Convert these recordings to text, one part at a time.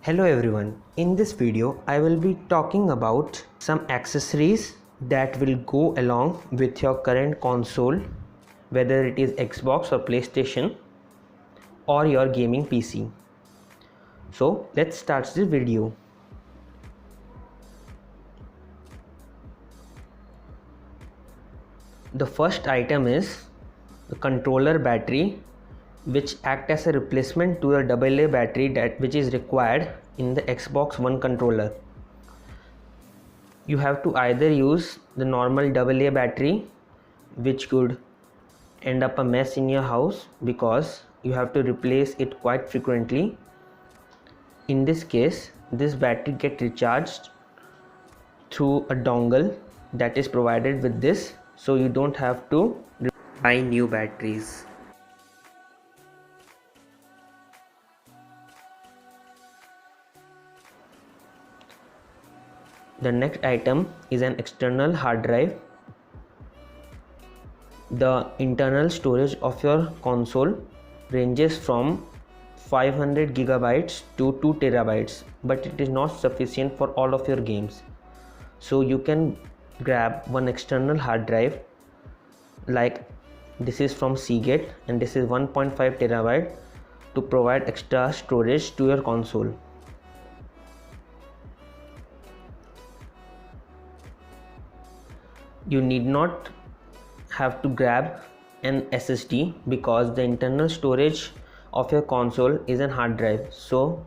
Hello everyone, in this video I will be talking about some accessories that will go along with your current console, whether it is Xbox or PlayStation or your gaming PC. So let's start the video. The first item is the controller battery, which act as a replacement to the AA battery which is required in the Xbox One controller. You have to either use the normal AA battery, which could end up a mess in your house because you have to replace it quite frequently. In this case, this battery gets recharged through a dongle that is provided with this, so you don't have to buy new batteries. The next item is an external hard drive. The internal storage of your console ranges from 500 gigabytes to 2 terabytes, but it is not sufficient for all of your games. So you can grab one external hard drive, like this is from Seagate and this is 1.5 terabyte, to provide extra storage to your console. You need not have to grab an SSD because the internal storage of your console is a hard drive, so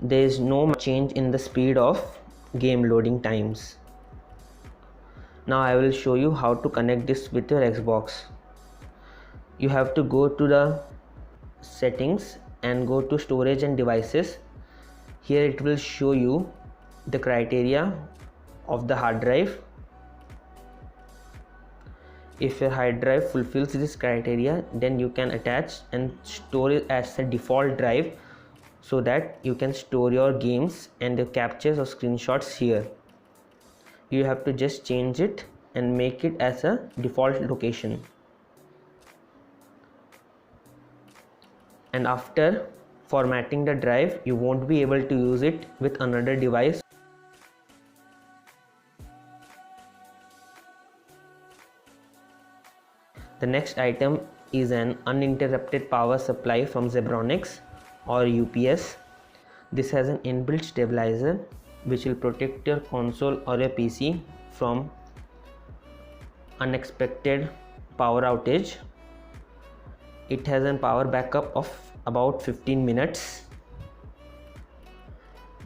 there is no change in the speed of game loading times. Now I will show you how to connect this with your Xbox. You have to go to the settings and go to storage and devices. Here it will show you the criteria of the hard drive. If your hard drive fulfills this criteria, then you can attach and store it as a default drive so that you can store your games and the captures or screenshots here. You have to just change it and make it as a default location. And after formatting the drive, you won't be able to use it with another device. The next item is an uninterrupted power supply from Zebronics or UPS. This has an inbuilt stabilizer which will protect your console or your PC from unexpected power outage. It has a power backup of about 15 minutes.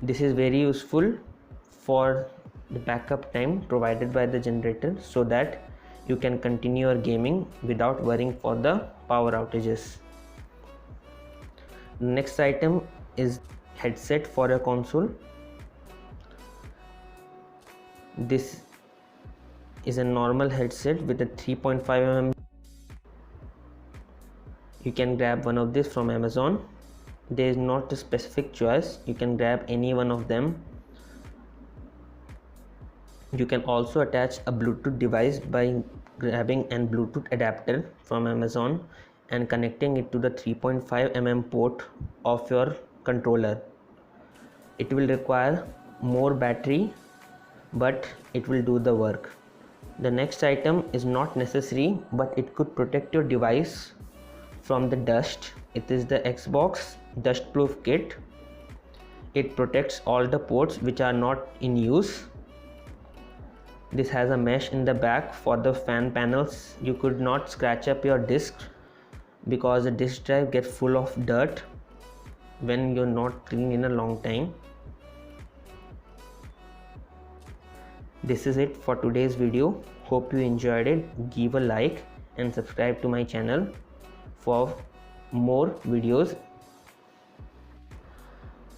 This is very useful for the backup time provided by the generator so that you can continue your gaming without worrying for the power outages. Next item is headset for your console. This is a normal headset with a 3.5 mm. You can grab one of this from Amazon. There is not a specific choice, you can grab any one of them. You can also attach a Bluetooth device by grabbing an Bluetooth adapter from Amazon and connecting it to the 3.5 mm port of your controller. It will require more battery, but it will do the work. The next item is not necessary, but it could protect your device from the dust. It is the Xbox Dustproof Kit. It protects all the ports which are not in use. This has a mesh in the back for the fan panels. You could not scratch up your disk because the disk drive gets full of dirt when you're not clean in a long time. This is it for today's video. Hope you enjoyed it. Give a like and subscribe to my channel for more videos.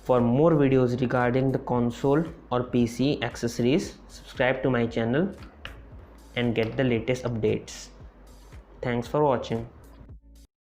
For more videos regarding the console or PC accessories, subscribe to my channel and get the latest updates. Thanks for watching.